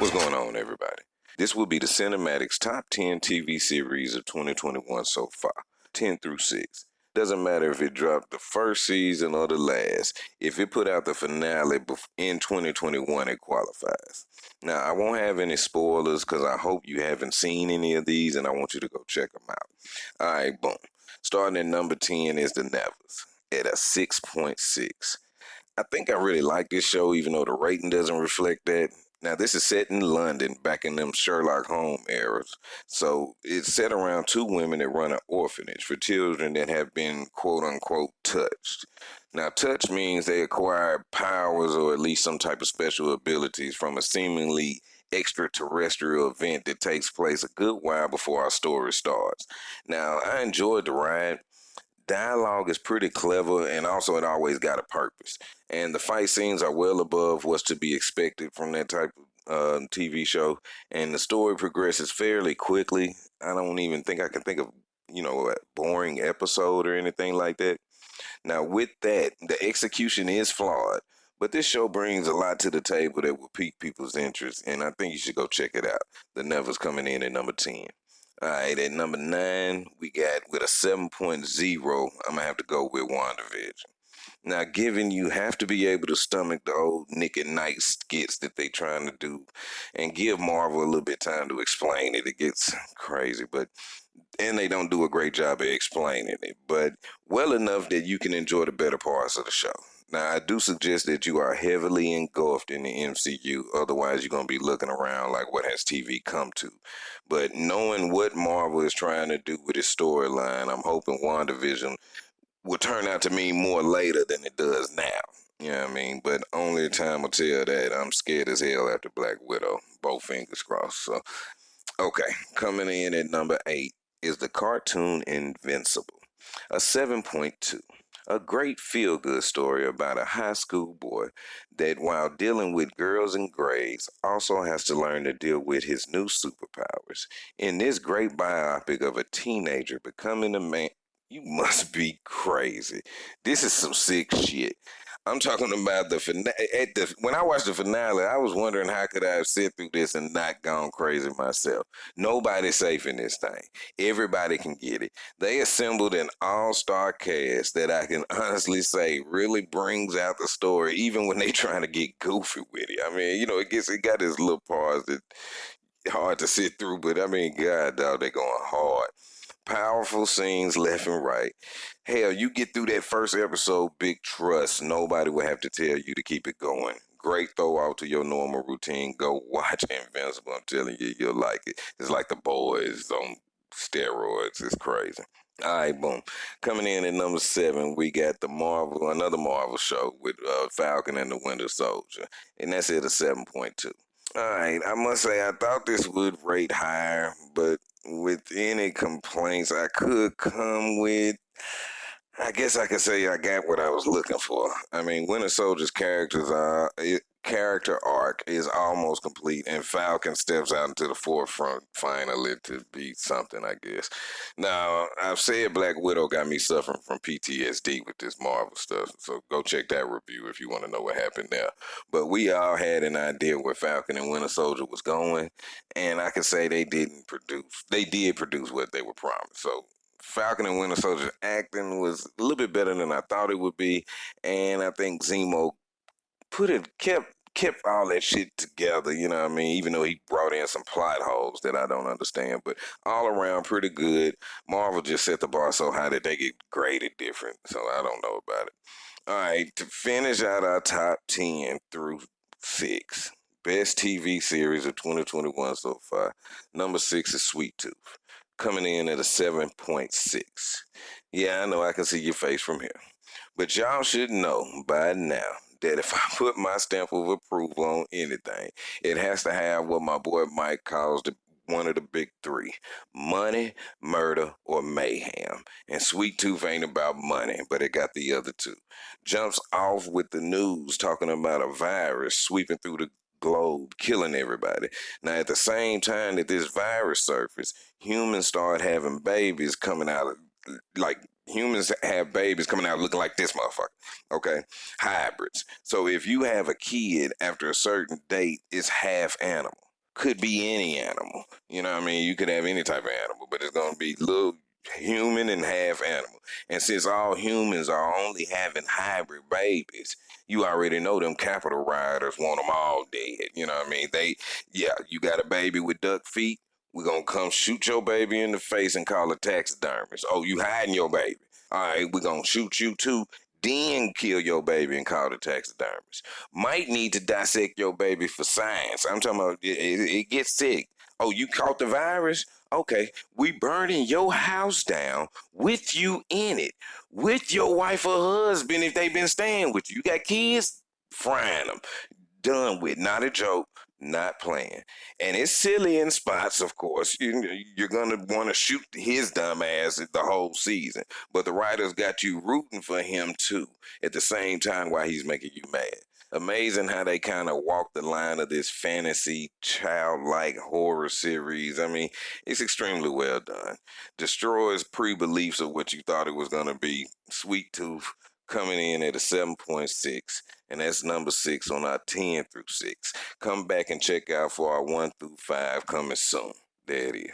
What's going on, everybody? This will be the Cinematics Top 10 TV series of 2021 so far, 10 through 6. Doesn't matter if it dropped the first season or the last. If it put out the finale in 2021, it qualifies. Now, I won't have any spoilers because I hope you haven't seen any of these and I want you to go check them out. All right, boom. Starting at number 10 is The Nevers at a 6.6. I think I really like this show, even though the rating doesn't reflect that. Now, this is set in London back in them Sherlock Holmes eras. So it's set around two women that run an orphanage for children that have been quote unquote touched. Now, touch means they acquired powers or at least some type of special abilities from a seemingly extraterrestrial event that takes place a good while before our story starts. Now, I enjoyed the ride. Dialogue is pretty clever and also it always got a purpose. And the fight scenes are well above what's to be expected from that type of TV show. And the story progresses fairly quickly. I don't even think I can think of, a boring episode or anything like that. Now, with that, the execution is flawed, but this show brings a lot to the table that will pique people's interest. And I think you should go check it out. The Nevers coming in at number 10. All right, at number 9, we got with a 7.0, I'm going to have to go with WandaVision. Now, given you have to be able to stomach the old Nick at Night skits that they trying to do and give Marvel a little bit time to explain it, it gets crazy, and they don't do a great job of explaining it, but well enough that you can enjoy the better parts of the show. Now, I do suggest that you are heavily engulfed in the MCU. Otherwise, you're going to be looking around like, what has TV come to? But knowing what Marvel is trying to do with its storyline, I'm hoping WandaVision will turn out to mean more later than it does now. You know what I mean? But only time will tell that. I'm scared as hell after Black Widow. Both fingers crossed. So, okay. Coming in at number 8 is the cartoon Invincible, a 7.2. A great feel good story about a high school boy that, while dealing with girls and grades, also has to learn to deal with his new superpowers. In this great biopic of a teenager becoming a man, you must be crazy. This is some sick shit. I'm talking about the finale. When I watched the finale, I was wondering how could I have sit through this and not gone crazy myself. Nobody's safe in this thing. Everybody can get it. They assembled an all-star cast that I can honestly say really brings out the story, even when they trying to get goofy with it. I mean, it got its little parts that hard to sit through, but I mean, God, dog, they going hard. Powerful scenes left and right. Hell, you get through that first episode, big trust. Nobody will have to tell you to keep it going. Great throw out to your normal routine. Go watch Invincible. I'm telling you, you'll like it. It's like The Boys on steroids. It's crazy. All right, boom. Coming in at number 7, we got another Marvel show with Falcon and the Winter Soldier, and that's at a 7.2. All right, I must say I thought this would rate higher, but with any complaints I could come with, I guess I could say I got what I was looking for. I mean, Winter Soldier's character arc is almost complete, and Falcon steps out into the forefront finally to be something, I guess. Now, I've said Black Widow got me suffering from PTSD with this Marvel stuff, so go check that review if you want to know what happened there. But we all had an idea where Falcon and Winter Soldier was going, and I can say they did produce what they were promised. So Falcon and Winter Soldier acting was a little bit better than I thought it would be, and I think Zemo kept all that shit together, you know what I mean? Even though he brought in some plot holes that I don't understand, but all around pretty good. Marvel just set the bar so high that they get graded different, so I don't know about it. All right, to finish out our top 10 through 6, best TV series of 2021 so far. Number 6 is Sweet Tooth, coming in at a 7.6. Yeah, I know I can see your face from here. But y'all should know by now that if I put my stamp of approval on anything, it has to have what my boy Mike calls one of the big 3: money, murder, or mayhem. And Sweet Tooth ain't about money, but it got the other two. Jumps off with the news talking about a virus sweeping through the globe, killing everybody. Now, at the same time that this virus surfaced, humans start having babies coming out of, like, humans have babies coming out looking like this motherfucker. Okay? Hybrids. So if you have a kid after a certain date, it's half animal. could be any animal. You know what I mean? You could have any type of animal, but it's going to be little human and half animal. And since all humans are only having hybrid babies, you already know them capital riders want them all dead. You know what I mean? Yeah, you got a baby with duck feet. We're going to come shoot your baby in the face and call a taxidermist. Oh, you hiding your baby. All right, we're going to shoot you too. Then kill your baby and call the taxidermist. Might need to dissect your baby for science. I'm talking about it gets sick. Oh, you caught the virus? Okay, we burning your house down with you in it, with your wife or husband if they been staying with you. You got kids? Frying them. Done with. Not a joke. Not playing. And it's silly in spots, of course. You're going to want to shoot his dumb ass the whole season. But the writers got you rooting for him too at the same time while he's making you mad. Amazing how they kind of walk the line of this fantasy, childlike horror series. I mean, it's extremely well done. Destroys pre-beliefs of what you thought it was going to be. Sweet Tooth coming in at a 7.6, and that's number 6 on our 10 through 6. Come back and check out for our 1 through 5 coming soon. There it is.